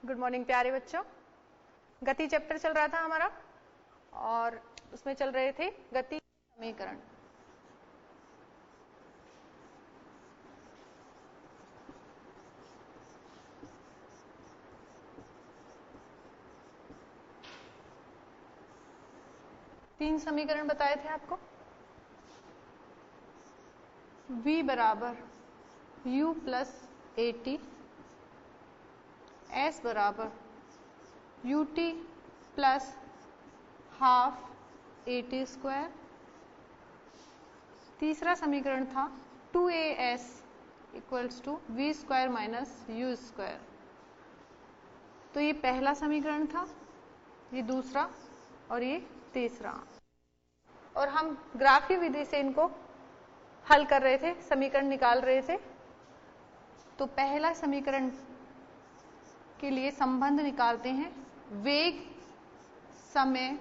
Good morning प्यारे बच्चों। गति चैप्टर चल रहा था हमारा और उसमें चल रहे थे गति समीकरण। तीन समीकरण बताए थे आपको। v बराबर u plus a t, s बराबर u t plus half a t square. तीसरा समीकरण था 2as equals to v square minus u square. तो ये पहला समीकरण था, ये दूसरा और ये तीसरा। और हम ग्राफ की विधि से इनको हल कर रहे थे, समीकरण निकाल रहे थे। तो पहला समीकरण के लिए संबंध निकालते हैं, वेग समय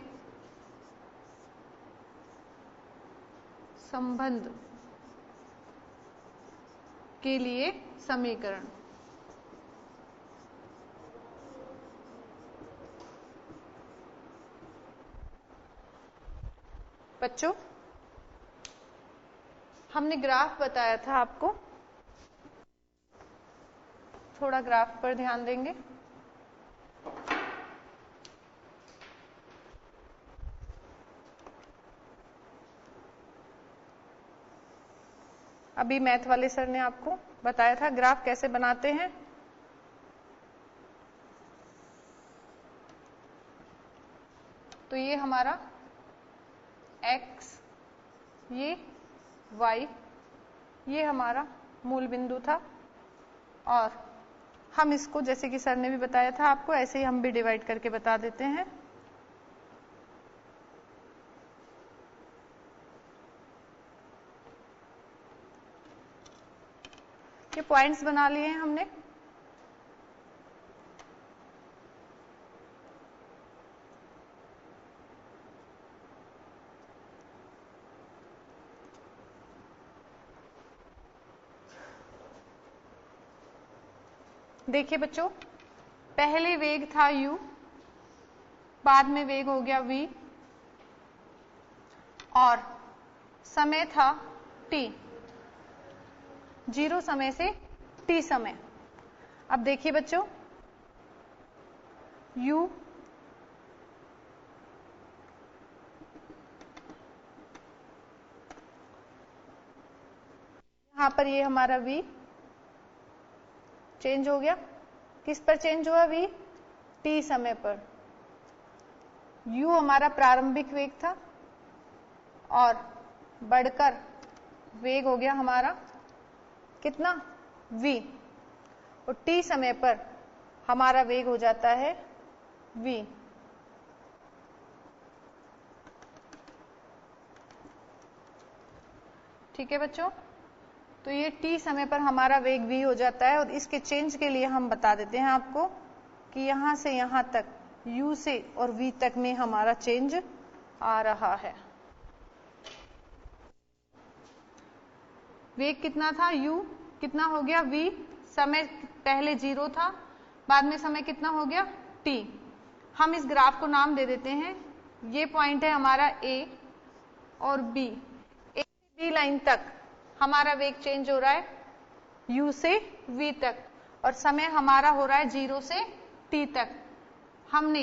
संबंध के लिए समीकरण। बच्चों, हमने ग्राफ बताया था आपको, थोड़ा ग्राफ पर ध्यान देंगे। अभी मैथ वाले सर ने आपको बताया था ग्राफ कैसे बनाते हैं। तो ये हमारा x, ये y, ये हमारा मूल बिंदु था और हम इसको जैसे कि सर ने भी बताया था आपको, ऐसे ही हम भी डिवाइड करके बता देते हैं। ये पॉइंट्स बना लिए हैं हमने। देखिए बच्चों, पहले वेग था u, बाद में वेग हो गया v और समय था t, 0 समय से t समय। अब देखिए बच्चों, u यहां पर ये हमारा v चेंज हो गया। किस पर चेंज हुआ v? t समय पर। u हमारा प्रारंभिक वेग था और बढ़कर वेग हो गया हमारा कितना? v। और t समय पर हमारा वेग हो जाता है v। ठीक है बच्चों, तो ये t समय पर हमारा वेग v हो जाता है और इसके चेंज के लिए हम बता देते हैं आपको कि यहां से यहां तक u से और v तक में हमारा चेंज आ रहा है। वेग कितना था? u कितना हो गया? v। समय पहले 0 था, बाद में समय कितना हो गया? t। हम इस ग्राफ को नाम दे देते हैं। ये पॉइंट है हमारा a और b। a से b लाइन तक हमारा वेग चेंज हो रहा है u से v तक और समय हमारा हो रहा है 0 से t तक। हमने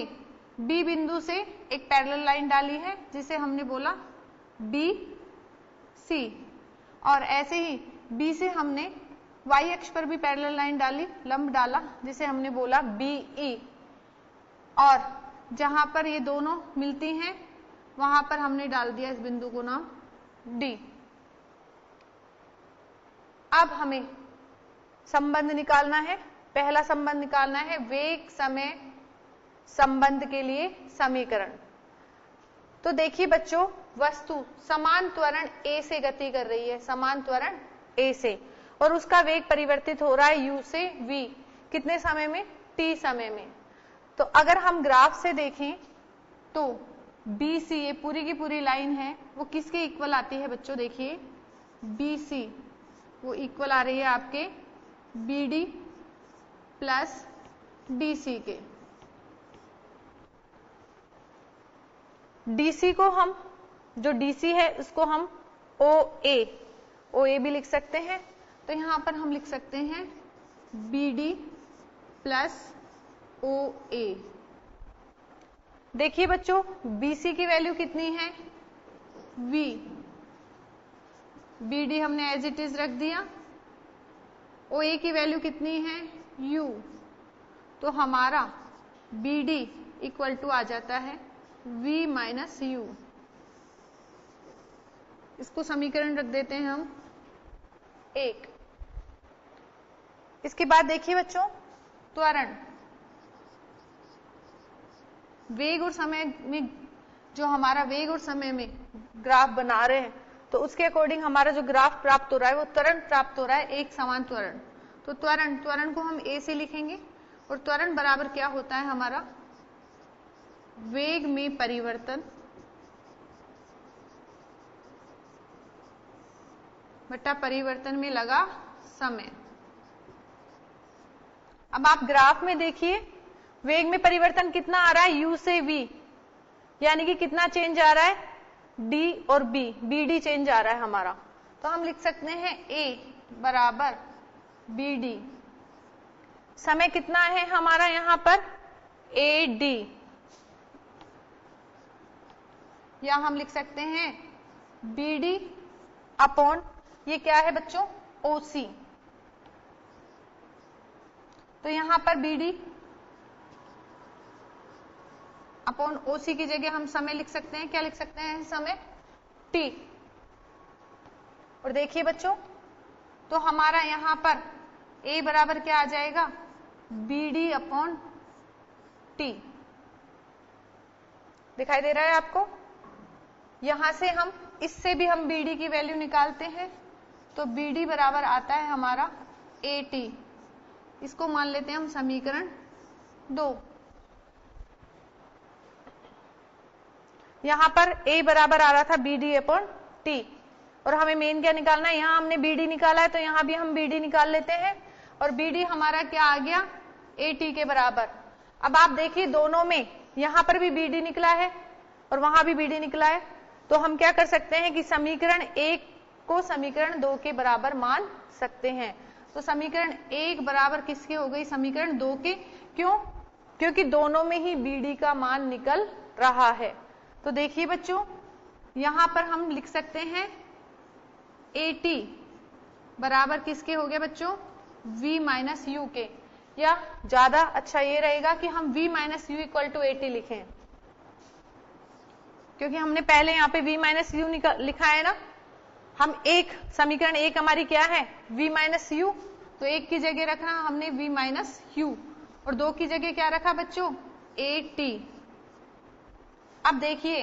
b बिंदु से एक पैरेलल लाइन डाली है जिसे हमने बोला BC और ऐसे ही B से हमने y अक्ष पर भी पैरेलल लाइन डाली, लंब डाला, जिसे हमने बोला BE और जहां पर ये दोनों मिलती हैं वहां पर हमने डाल दिया इस बिंदु को नाम D। अब हमें संबंध निकालना है। पहला संबंध निकालना है वेग समय संबंध के लिए समीकरण। तो देखिए बच्चों, वस्तु समान त्वरण a से गति कर रही है, समान त्वरण a से, और उसका वेग परिवर्तित हो रहा है u से v। कितने समय में? t समय में। तो अगर हम ग्राफ से देखें तो BC, ये पूरी की पूरी लाइन है, वो किसके इक्वल आती है बच्चों? देखिए BC वो इक्वल आ रही है आपके BD प्लस डीसी के। डीसी को हम, जो डीसी है उसको हम ओए भी लिख सकते हैं। तो यहां पर हम लिख सकते हैं बीडी प्लस ओए। देखिए बच्चों, बीसी की वैल्यू कितनी है V, बीडी हमने एज इट इज रख दिया, ओए की वैल्यू कितनी है U, तो हमारा बीडी इक्वल टू आ जाता है V माइनस U। इसको समीकरण रख देते हैं हम 1। इसके बाद देखिए बच्चों, त्वरण, वेग और समय में, जो हमारा वेग और समय में ग्राफ बना रहे हैं, तो उसके अकॉर्डिंग हमारा जो ग्राफ प्राप्त हो रहा है वो त्वरण प्राप्त हो रहा है, एक समान त्वरण। तो त्वरण को हम ए से लिखेंगे, और त्वरण बराबर क्या होता है हमारा, वेग में परिवर्तन बटा परिवर्तन में लगा समय। अब आप ग्राफ में देखिए, वेग में परिवर्तन कितना आ रहा है U से V, यानी कि कितना चेंज आ रहा है D और B, BD चेंज आ रहा है हमारा। तो हम लिख सकते हैं A बराबर BD। समय कितना है हमारा यहां पर AD, या हम लिख सकते हैं BD अपॉन, ये क्या है बच्चों, OC। तो यहां पर BD अपॉन OC की जगह हम समय लिख सकते हैं, क्या लिख सकते हैं, समय T। और देखिए बच्चों, तो हमारा यहां पर A बराबर क्या आ जाएगा, BD अपॉन T। दिखाई दे रहा है आपको? यहां से हम, इससे भी हम BD की वैल्यू निकालते हैं, तो BD बराबर आता है हमारा AT। इसको मान लेते हैं हम समीकरण 2। यहां पर A बराबर आ रहा था BD अपॉन T, और हमें मेन क्या निकालना है, यहां हमने BD निकाला है, तो यहां भी हम BD निकाल लेते हैं, और BD हमारा क्या आ गया, AT के बराबर। अब आप देखिए, दोनों में यहां पर भी BD निकला है और वहां भी BD निकला है, तो हम क्या कर सकते हैं कि समीकरण 1 को समीकरण 2 के बराबर मान सकते हैं। तो समीकरण 1 बराबर किसके हो गई, समीकरण 2 के। क्यों? क्योंकि दोनों में ही BD का मान निकल रहा है। तो देखिए बच्चों, यहां पर हम लिख सकते हैं AT बराबर किसके हो गए बच्चों, V माइनस U के, या ज्यादा अच्छा ये रहेगा कि हम V minus U equal to AT लिखें, क्योंकि हमने पहले यहाँ पे V माइनस U लिखा है ना। हम एक, समीकरण 1 हमारी क्या है, V माइनस U, तो 1 की जगह रखना हमने V माइनस U, और 2 की जगह क्या रखा बच्चों, AT। अब देखिए,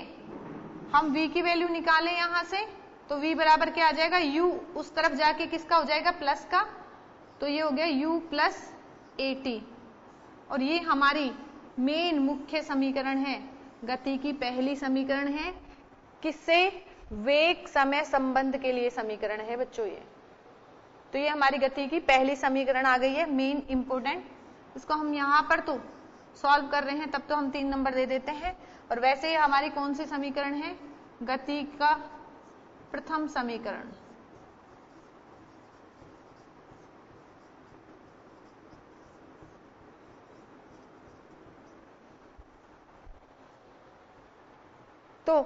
हम V की वैल्यू निकालें यहां से, तो V बराबर क्या आ जाएगा, U उस तरफ जाके किसका हो जाएगा, प्लस का, तो ये हो गया U प्लस AT। और ये हमारी मेन मुख्य समीकरण है, गति की पहली समीकरण है। किससे, वेग समय संबंध के लिए समीकरण है बच्चों ये। तो ये हमारी गति की पहली समीकरण आ गई है, मेन इंपोर्टेंट। इसको हम यहाँ पर तो सॉल्व कर रहे हैं, तब तो हम 3 नंबर दे देते हैं। और वैसे ही हमारी कौन सी समीकरण है, गति का प्रथम समीकरण। तो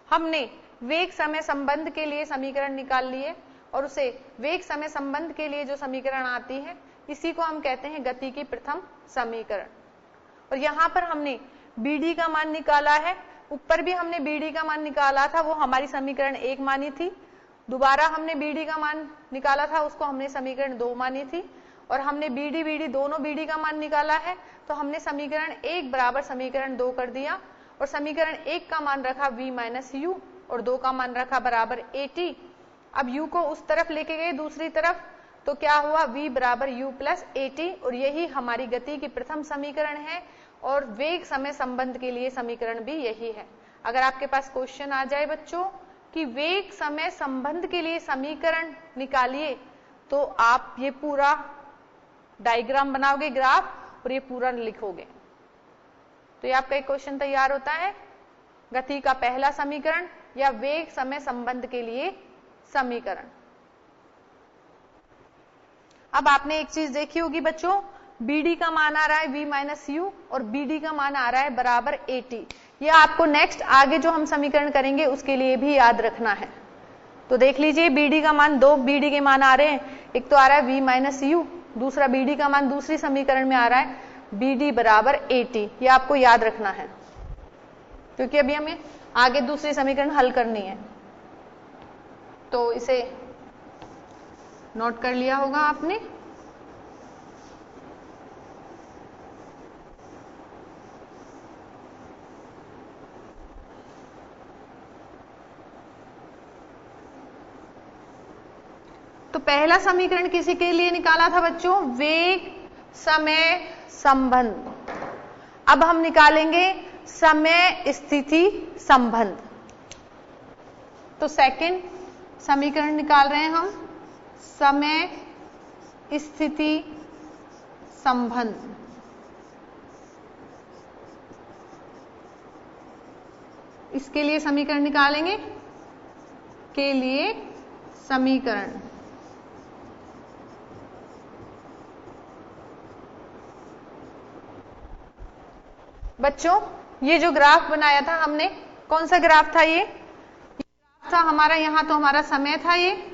हमने वेग समय संबंध के लिए समीकरण निकाल लिए, और उसे वेग समय संबंध के लिए जो समीकरण आती है, इसी को हम कहते हैं गति की प्रथम समीकरण। और यहां पर हमने BD का मान निकाला है, ऊपर भी हमने BD का मान निकाला था, वो हमारी समीकरण 1 मानी थी। दोबारा हमने BD का मान निकाला था, उसको हमने समीकरण 2 मानी थी। और हमने BD दोनों BD का मान निकाला है, तो हमने समीकरण 1 बराबर समीकरण 2 कर दिया, और समीकरण 1 का मान रखा V माइनस U, और 2 का मान रखा बराबर AT। अब U को उस तरफ लेके गए दूसरी तरफ, तो क्या हुआ, V बराबर U प्लस AT, और यही हमारी गति की प्रथम समीकरण है। और वेग समय संबंध के लिए समीकरण भी यही है। अगर आपके पास क्वेश्चन आ जाए बच्चों कि वेग समय संबंध के लिए समीकरण निकालिए, तो आप ये पूरा डायग्राम बनाओगे ग्राफ, और ये पूरा लिखोगे। तो ये आपका एक क्वेश्चन तैयार होता है, गति का पहला समीकरण या वेग समय संबंध के लिए समीकरण। अब आपने एक चीज देखी होगी बच्चों, BD का मान आ रहा है V माइनस यू और BD का मान आ रहा है बराबर AT। ये आपको नेक्स्ट आगे जो हम समीकरण करेंगे उसके लिए भी याद रखना है। तो देख लीजिए BD का मान, दो BD के मान आ रहे हैं, एक तो आ रहा है V माइनस यू, दूसरा BD का मान दूसरी समीकरण में आ रहा है BD बराबर AT। ये आपको याद रखना है क्योंकि अभी हमें आगे दूसरी समीकरण हल करनी है। तो इसे नोट कर लिया होगा आपने। तो पहला समीकरण किसी के लिए निकाला था बच्चों, वेग समय संबंध। अब हम निकालेंगे समय स्थिति संबंध। तो सेकंड समीकरण निकाल रहे हैं हम, समय स्थिति संबंध। इसके लिए समीकरण निकालेंगे, के लिए समीकरण। बच्चों ये जो ग्राफ बनाया था हमने, कौन सा ग्राफ था ये ग्राफ था हमारा, यहां तो हमारा समय था ये,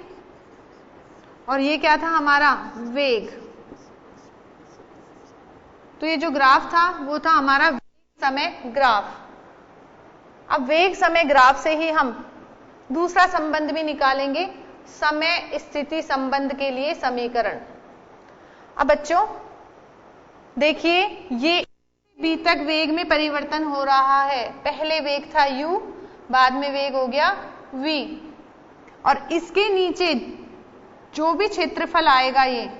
और ये क्या था हमारा वेग। तो ये जो ग्राफ था वो था हमारा वेग समय ग्राफ। अब वेग समय ग्राफ से ही हम दूसरा संबंध भी निकालेंगे, समय स्थिति संबंध के लिए समीकरण। अब बच्चों देखिए, ये बी तक वेग में परिवर्तन हो रहा है। पहले वेग था u, बाद में वेग हो गया v, और इसके नीचे जो भी क्षेत्रफल आएगा, ये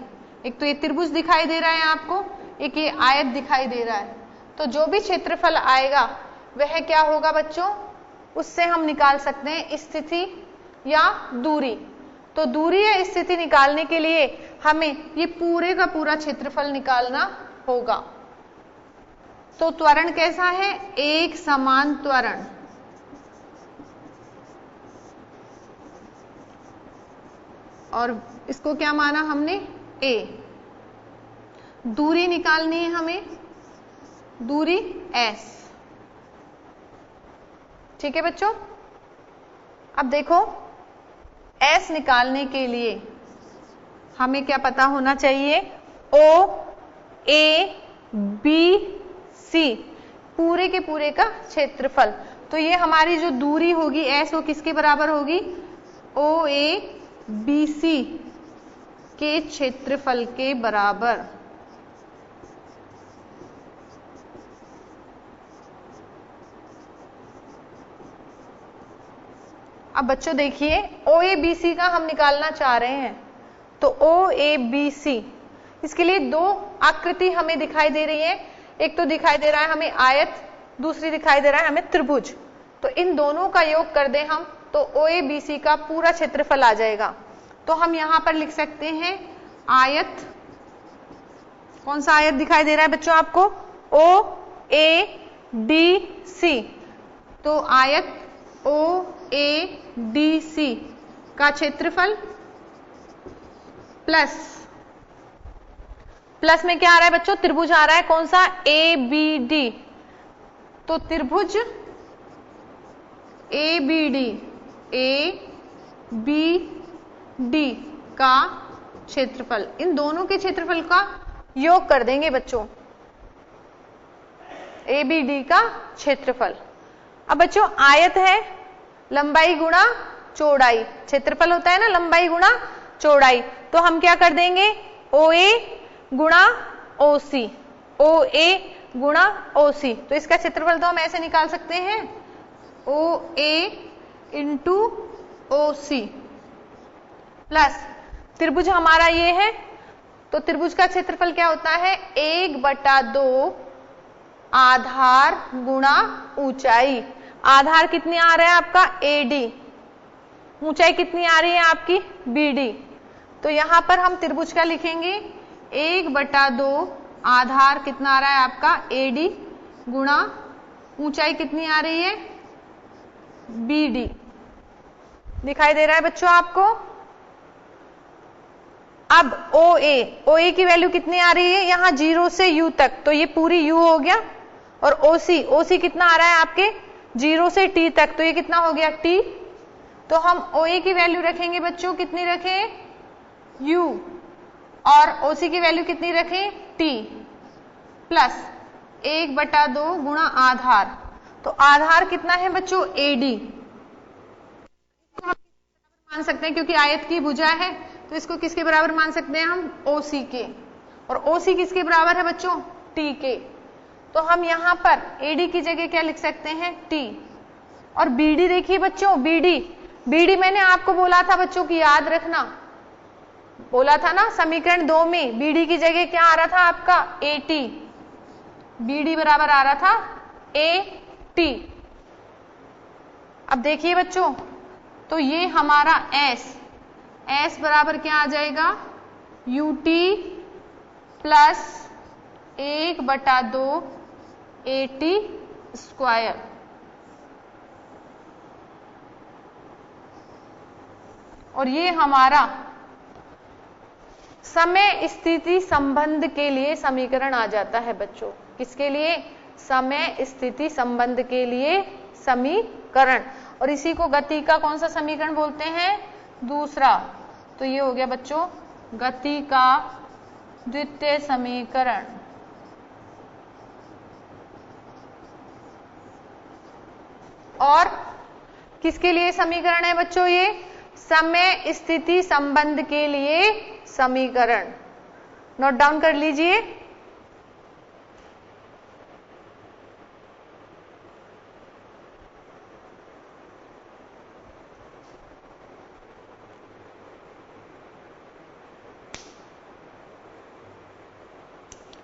एक तो ये त्रिभुज दिखाई दे रहा है आपको, एक ये आयत दिखाई दे रहा है। तो जो भी क्षेत्रफल आएगा वह क्या होगा बच्चों, उससे हम निकाल सकते हैं स्थिति या दूरी। तो दूरी या स्थिति निकालने के लिए हमें ये पूरे का पूरा क्षेत्रफल निकालना होगा। तो त्वरण कैसा है, एक समान त्वरण। और इसको क्या माना हमने, a। दूरी निकालनी है हमें, दूरी s। ठीक है बच्चों। अब देखो s निकालने के लिए हमें क्या पता होना चाहिए, O A B C पूरे के पूरे का क्षेत्रफल। तो ये हमारी जो दूरी होगी s, वो किसके बराबर होगी, OABC के क्षेत्रफल के बराबर। अब बच्चों देखिए, OABC का हम निकालना चाह रहे हैं। तो OABC, इसके लिए दो आकृति हमें दिखाई दे रही है, एक तो दिखाई दे रहा है हमें आयत, दूसरी दिखाई दे रहा है हमें त्रिभुज। तो इन दोनों का योग कर दें हम तो OABC का पूरा क्षेत्रफल आ जाएगा। तो हम यहां पर लिख सकते हैं आयत, कौन सा आयत दिखाई दे रहा है बच्चों आपको, OADC। तो आयत OADC का क्षेत्रफल प्लस में क्या आ रहा है बच्चों, त्रिभुज आ रहा है, कौन सा, ABD। तो त्रिभुज ABD का क्षेत्रफल, इन दोनों के क्षेत्रफल का योग कर देंगे बच्चों, ABD का क्षेत्रफल। अब बच्चों आयत है लंबाई गुणा चौड़ाई, क्षेत्रफल होता है ना लंबाई गुणा चौड़ाई। तो हम क्या कर देंगे, OA गुणा OC, OA गुणा OC। तो इसका क्षेत्रफल तो हम ऐसे निकाल सकते हैं, OA इंटू OC प्लस त्रिभुज हमारा ये है। तो त्रिभुज का क्षेत्रफल क्या होता है, 1/2 आधार गुणा ऊंचाई। आधार कितनी आ रहा है आपका AD, ऊंचाई कितनी आ रही है आपकी BD। तो यहां पर हम त्रिभुज का लिखेंगे 1/2 आधार कितना आ रहा है आपका AD गुणा ऊंचाई कितनी आ रही है BD। दिखाई दे रहा है बच्चों आपको? अब OA की वैल्यू कितनी आ रही है यहां 0 से U तक, तो ये पूरी U हो गया। और OC कितना आ रहा है आपके 0 से T तक, तो ये कितना हो गया T। तो हम OA की वैल्यू रखेंगे बच्चों, कितनी रखें U, और OC की वैल्यू कितनी रखें T, प्लस 1/2 गुणा आधार। तो आधार कितना है बच्चों AD। इसको हम मान सकते हैं क्योंकि आयत की भुजा है, तो इसको किसके बराबर मान सकते हैं हम OC के। और OC किसके बराबर है बच्चों T के। तो हम यहां पर AD की जगह क्या लिख सकते हैं T। और BD देखिए बच्चों, BD मैंने आपको बोला था बच्चों की याद रखना, बोला था ना समीकरण 2 में BD की जगह क्या आ रहा था आपका AT। BD बराबर आ रहा था AT। अब देखिए बच्चों, तो ये हमारा S बराबर क्या आ जाएगा UT प्लस 1/2 AT स्क्वायर। और ये हमारा समय स्थिति संबंध के लिए समीकरण आ जाता है बच्चों। किसके लिए? समय स्थिति संबंध के लिए समीकरण। और इसी को गति का कौन सा समीकरण बोलते हैं? दूसरा। तो ये हो गया बच्चों गति का द्वितीय समीकरण। और किसके लिए समीकरण है बच्चों? ये समय स्थिति संबंध के लिए समीकरण। नोट डाउन कर लीजिए।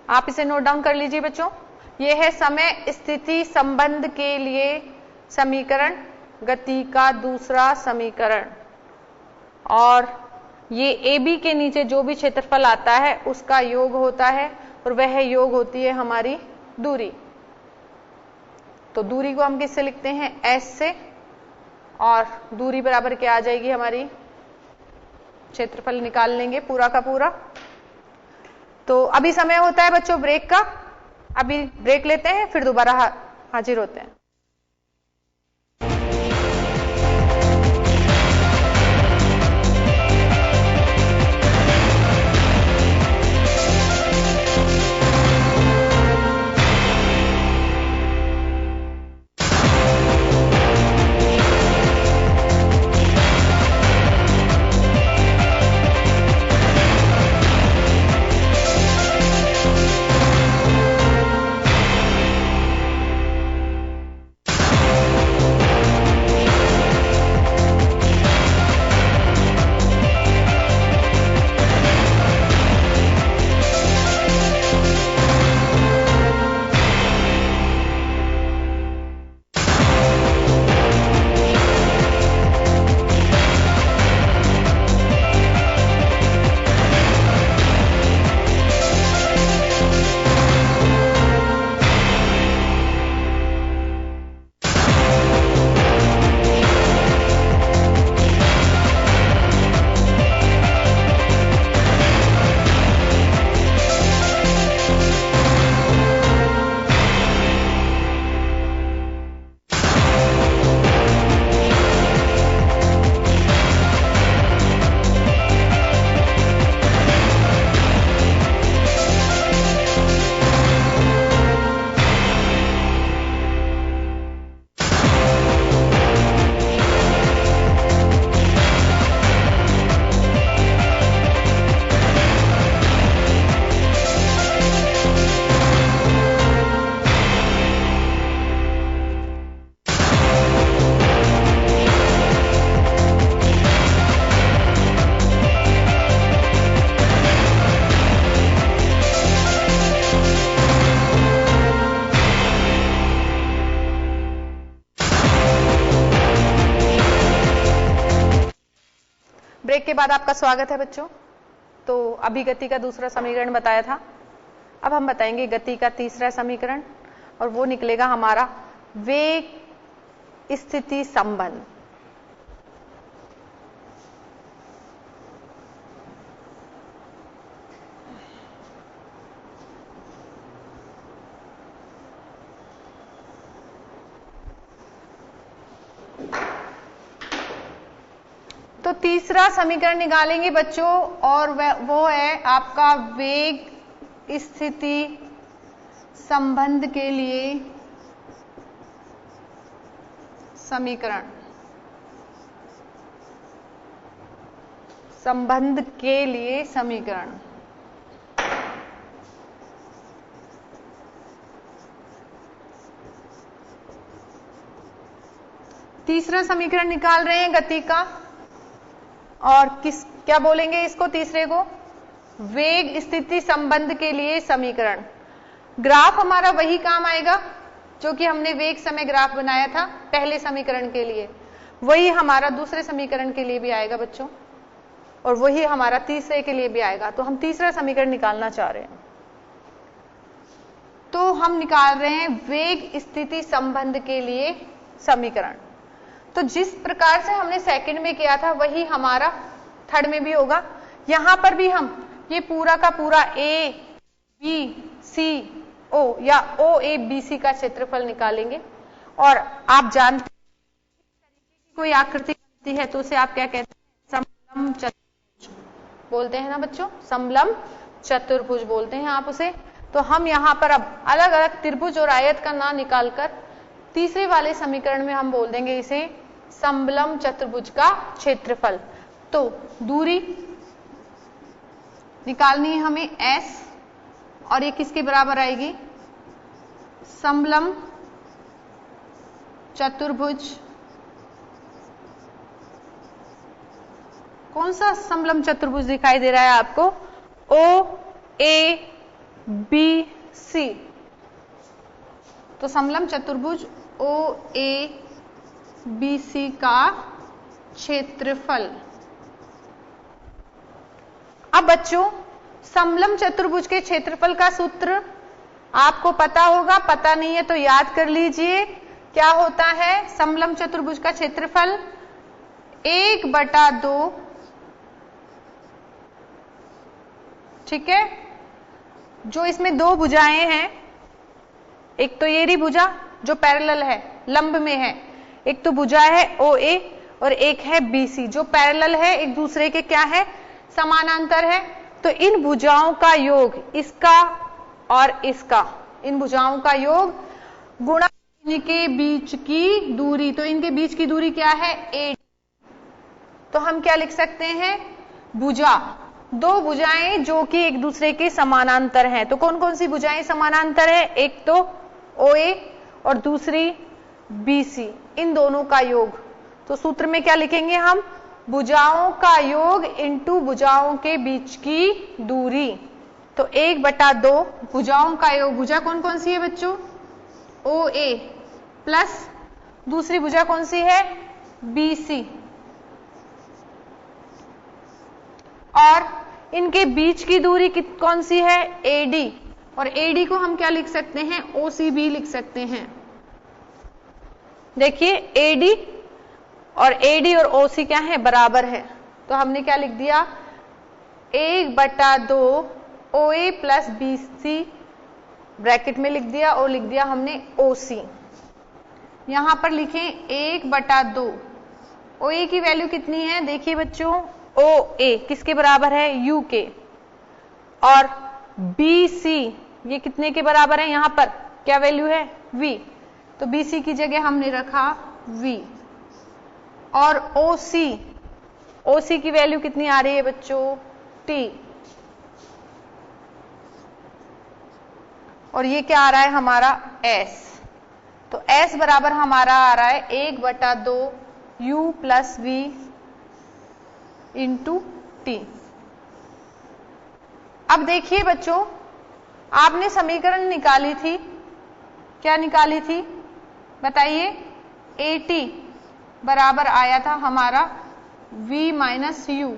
आप इसे नोट डाउन कर लीजिए बच्चों। यह है समय स्थिति संबंध के लिए समीकरण, गति का दूसरा समीकरण। और ये AB के नीचे जो भी क्षेत्रफल आता है उसका योग होता है, और वह योग होती है हमारी दूरी। तो दूरी को हम किससे लिखते हैं? S से। और दूरी बराबर क्या आ जाएगी हमारी? क्षेत्रफल निकाल लेंगे पूरा का पूरा। तो अभी समय होता है बच्चों ब्रेक का, अभी ब्रेक लेते हैं, फिर दोबारा हाजिर होते हैं। ब्रेक के बाद आपका स्वागत है बच्चों। तो अभी गति का दूसरा समीकरण बताया था, अब हम बताएंगे गति का तीसरा समीकरण, और वो निकलेगा हमारा वेग स्थिति संबंध। तो तीसरा समीकरण निकालेंगे बच्चों, और वो है आपका वेग स्थिति संबंध के लिए समीकरण, संबंध के लिए समीकरण। तीसरा समीकरण निकाल रहे हैं गति का, और क्या बोलेंगे इसको तीसरे को? वेग स्थिति संबंध के लिए समीकरण। ग्राफ हमारा वही काम आएगा जो कि हमने वेग समय ग्राफ बनाया था पहले समीकरण के लिए, वही हमारा दूसरे समीकरण के लिए भी आएगा बच्चों, और वही हमारा तीसरे के लिए भी आएगा। तो हम तीसरा समीकरण निकालना चाह रहे हैं, तो हम निकाल रहे हैं वेग स्थिति संबंध के लिए समीकरण। तो जिस प्रकार से हमने सेकंड में किया था वही हमारा थर्ड में भी होगा। यहां पर भी हम ये पूरा का पूरा ए बी सी ओ या ओ ए बी सी का क्षेत्रफल निकालेंगे, और आप जानते हैं कोई आकृति बनती है तो उसे आप क्या कहते हैं? समलंब चतुर्भुज बोलते हैं ना बच्चों, समलंब चतुर्भुज बोलते हैं आप उसे। तो हम यहां पर अब अलग अलग त्रिभुज और आयत का नाम निकालकर तीसरे वाले समीकरण में हम बोल देंगे इसे समलंब चतुर्भुज का क्षेत्रफल। तो दूरी निकालनी है हमें S, और ये किसके बराबर आएगी? समलंब चतुर्भुज। कौन सा समलंब चतुर्भुज दिखाई दे रहा है आपको? O A B C। तो समलंब चतुर्भुज O A B C का क्षेत्रफल। अब बच्चों समलंब चतुर्भुज के क्षेत्रफल का सूत्र आपको पता होगा, पता नहीं है तो याद कर लीजिए। क्या होता है समलंब चतुर्भुज का क्षेत्रफल? 1/2, ठीक है। जो इसमें दो भुजाएं हैं, एक तो ये रही भुजा जो पैरेलल है, लंब में है, एक तो भुजा है OA और एक है BC जो पैरेलल है, एक दूसरे के क्या है? समानांतर है। तो इन भुजाओं का योग, इसका और इसका, इन भुजाओं का योग गुणा इनके बीच की दूरी। तो इनके बीच की दूरी क्या है? AD। तो हम क्या लिख सकते हैं? भुजा, दो भुजाएं जो कि एक दूसरे के समानांतर हैं। तो कौन कौन सी भुजाएं समानांतर है? एक तो OA और दूसरी BC, इन दोनों का योग। तो सूत्र में क्या लिखेंगे हम? भुजाओं का योग इंटू भुजाओं के बीच की दूरी। तो 1/2 भुजाओं का योग। भुजा कौन कौन सी है बच्चों? OA प्लस दूसरी भुजा कौन सी है? BC। और इनके बीच की दूरी कौन सी है? AD। और AD को हम क्या लिख सकते हैं? OC भी लिख सकते हैं। देखिए AD और AD और OC क्या है? बराबर है। तो हमने क्या लिख दिया? 1/2 OA प्लस BC ब्रैकेट में लिख दिया, और लिख दिया हमने OC। यहां पर लिखें 1/2। OA की वैल्यू कितनी है? देखिए बच्चों, OA किसके बराबर है? U के। और BC ये कितने के बराबर है? यहां पर क्या वैल्यू है? V। तो BC की जगह हमने रखा V। और OC की वैल्यू कितनी आ रही है बच्चों? T। और ये क्या आ रहा है हमारा? S। तो S बराबर हमारा आ रहा है 1/2 U plus V into T। अब देखिए बच्चों, आपने समीकरण निकाली थी, क्या निकाली थी बताइए? AT बराबर आया था हमारा V माइनस U।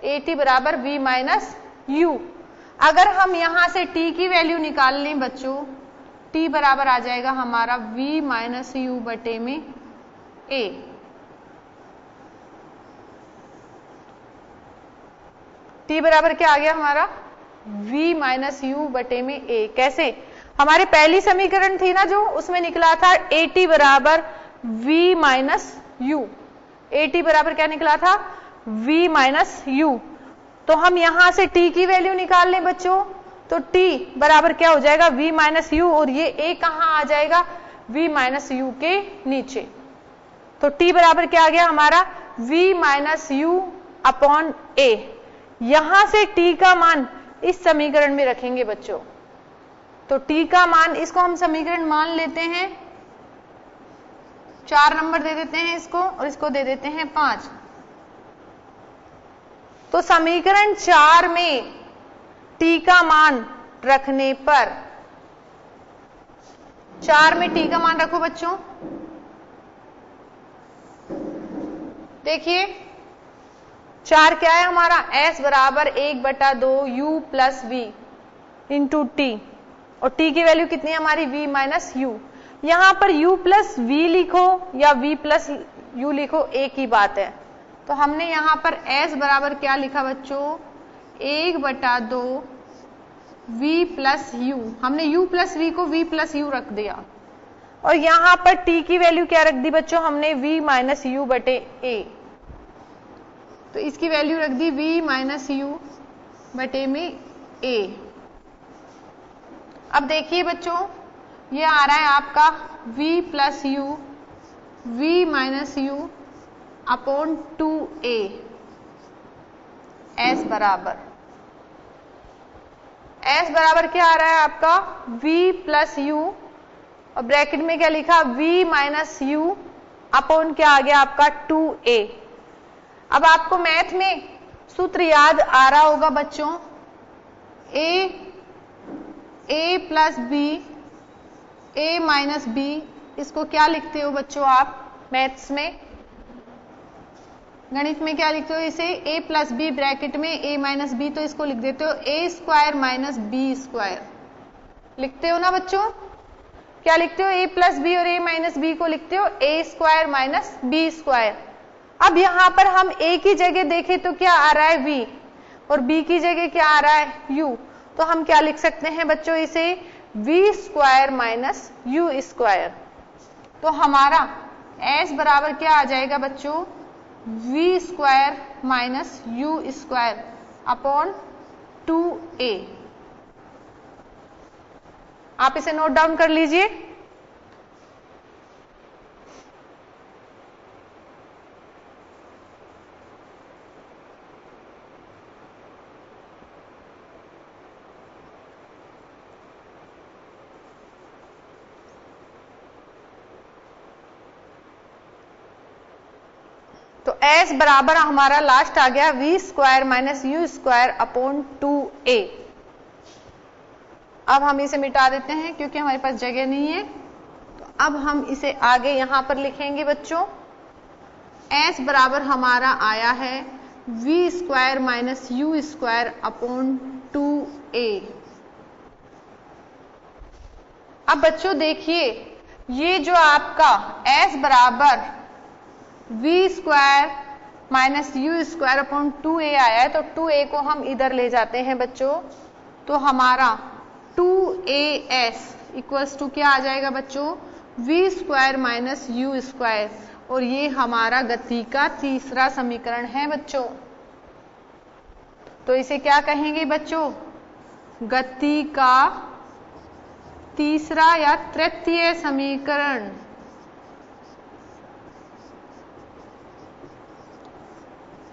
AT बराबर V माइनस U। अगर हम यहां से t की वैल्यू निकाल लें बच्चों, t बराबर आ जाएगा हमारा v माइनस यू बटे में a। t बराबर क्या आ गया हमारा v माइनस यू बटे में a। कैसे? हमारी पहली समीकरण थी ना जो, उसमें निकला था at बराबर v माइनस यू। at बराबर क्या निकला था? v minus you. तो हम यहां से t की वैल्यू निकाल लें बच्चों, तो t बराबर क्या हो जाएगा? v माइनस यू, और ये a कहां आ जाएगा? v माइनस यू के नीचे। तो t बराबर क्या आ गया हमारा? v minus you upon a। यहां से t का मान इस समीकरण में रखेंगे बच्चों, तो t का मान, इसको हम समीकरण मान लेते हैं 4 नंबर दे देते हैं इसको, और इसको दे देते हैं 5। तो समीकरण 4 में t का मान रखने पर, 4 में t का मान रखो बच्चों। देखिए 4 क्या है हमारा? s बराबर 1/2 u plus v into T, और t की वैल्यू कितनी है हमारी? v minus you. यहां पर u प्लस v लिखो या v प्लस u लिखो, एक ही बात है। तो हमने यहां पर s बराबर क्या लिखा बच्चों? 1/2 v प्लस यू। हमने u प्लस v को v प्लस यू रख दिया, और यहां पर t की वैल्यू क्या रख दी बच्चों? हमने v माइनस यू बटे a। तो इसकी वैल्यू रख दी v माइनस यू बटे में a। अब देखिए बच्चों, ये आ रहा है आपका v plus you, v minus you upon 2a। s बराबर क्या आ रहा है आपका? v प्लस यू, और ब्रैकेट में क्या लिखा? v माइनस यू अपॉन क्या आ गया आपका? 2a। अब आपको मैथ में सूत्र याद आ रहा होगा बच्चों, a plus b, a minus b, इसको क्या लिखते हो बच्चों आप मैथ्स में? गणित में क्या लिखते हो इसे? a प्लस बी ब्रैकेट में a माइनस बी, तो इसको लिख देते हो a square minus b square. लिखते हो ना बच्चों? क्या लिखते हो? a प्लस बी और a माइनस बी को लिखते हो a square minus b square. अब यहां पर हम a की जगह देखें तो क्या आ रहा है? v, और b की जगह क्या आ रहा है? u। तो हम क्या लिख सकते हैं बच्चों इसे? v square minus u square. तो हमारा s बराबर क्या आ जाएगा बच्चों? v square minus u square upon 2a। आप इसे नोट डाउन कर लीजिए। तो s बराबर हमारा लास्ट आ गया v square minus u square upon 2a। अब हम इसे मिटा देते हैं क्योंकि हमारे पास जगह नहीं है। तो अब हम इसे आगे यहां पर लिखेंगे बच्चों। s बराबर हमारा आया है v square minus u square upon 2a। अब बच्चों देखिए, ये जो आपका s बराबर v square minus u square upon 2a आया है, तो 2a को हम इधर ले जाते हैं बच्चों। तो हमारा 2as इक्वल्स टू क्या आ जाएगा बच्चों? v square minus u square, और ये हमारा गति का तीसरा समीकरण है बच्चों। तो इसे क्या कहेंगे बच्चों? गति का तीसरा या तृतीय समीकरण।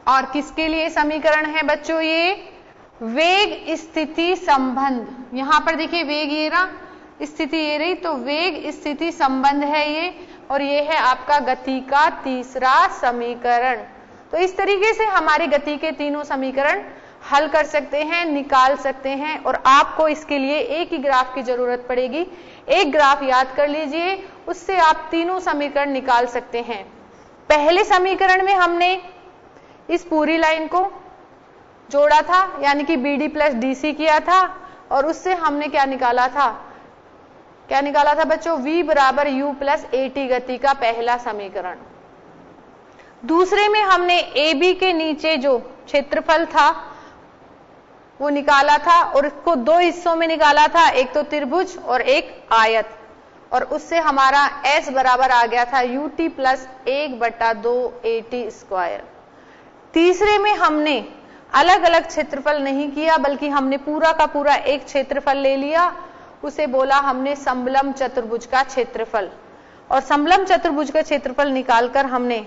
और किसके लिए समीकरण है बच्चों? ये वेग स्थिति संबंध। यहां पर देखिए वेग ये रहा, स्थिति ये रही, तो वेग स्थिति संबंध है ये, और ये है आपका गति का तीसरा समीकरण। तो इस तरीके से हमारी गति के तीनों समीकरण हल कर सकते हैं, निकाल सकते हैं। और आपको इसके लिए एक ही ग्राफ की जरूरत पड़ेगी। एक ग्राफ याद कर लीजिए, उससे आप तीनों समीकरण निकाल सकते हैं। पहले समीकरण में हमने इस पूरी लाइन को जोड़ा था, यानी कि BD प्लस DC किया था, और उससे हमने क्या निकाला था, बच्चों, V बराबर U प्लस AT गति का पहला समीकरण। दूसरे में हमने AB के नीचे जो क्षेत्रफल था वो निकाला था, और इसको दो हिस्सों में निकाला था, एक तो त्रिभुज और एक आयत, और उससे हमारा S बराबर आ गया था UT प्लस 1/2 AT स्क्वायर। तीसरे में हमने अलग अलग क्षेत्रफल नहीं किया, बल्कि हमने पूरा का पूरा एक क्षेत्रफल ले लिया, उसे बोला हमने समलंब चतुर्भुज का क्षेत्रफल, और समलंब चतुर्भुज का क्षेत्रफल निकालकर हमने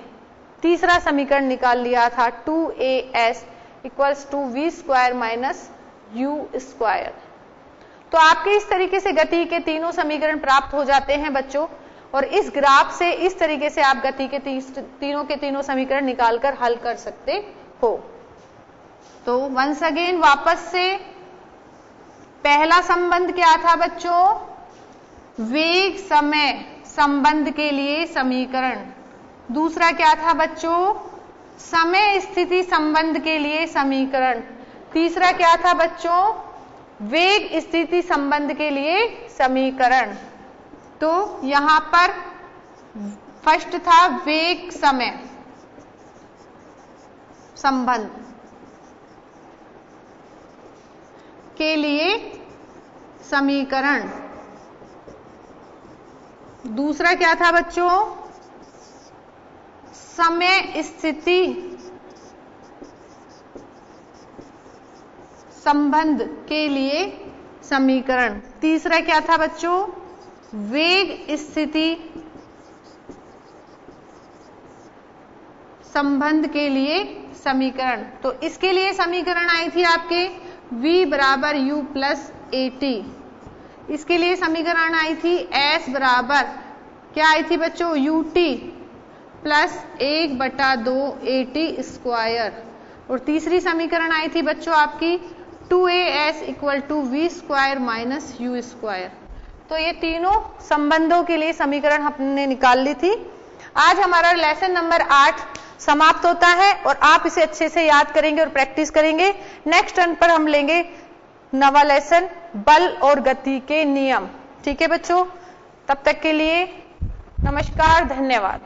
तीसरा समीकरण निकाल लिया था 2AS equals to V square minus U square. तो आपके इस तरीके से गति के तीनों समीकरण प्राप्त हो जाते हैं बच्चों, और इस ग्राफ से इस तरीके से आप गति के तीनों के तीनों समीकरण निकालकर हल कर सकते हो। तो वंस अगेन वापस से पहला संबंध क्या था बच्चों, वेग समय संबंध के लिए समीकरण। दूसरा क्या था बच्चों, समय स्थिति संबंध के लिए समीकरण। तीसरा क्या था बच्चों, वेग स्थिति संबंध के लिए समीकरण। तो यहां पर फर्स्ट था वेग समय संबंध के लिए समीकरण। दूसरा क्या था बच्चों, समय स्थिति संबंध के लिए समीकरण। तीसरा क्या था बच्चों, वेग स्थिति संबंध के लिए समीकरण। तो इसके लिए समीकरण आई थी आपके V बराबर U प्लस AT। इसके लिए समीकरण आई थी S बराबर क्या आई थी बच्चों, UT प्लस 1/2 AT स्क्वायर। और तीसरी समीकरण आई थी बच्चों आपकी 2AS equal to V square minus U square. तो ये तीनों संबंधों के लिए समीकरण हमने निकाल ली थी। आज हमारा लेसन नंबर 8 समाप्त होता है, और आप इसे अच्छे से याद करेंगे और प्रैक्टिस करेंगे। नेक्स्ट टर्न पर हम लेंगे नवा लेसन, बल और गति के नियम। ठीक है बच्चों, तब तक के लिए नमस्कार, धन्यवाद।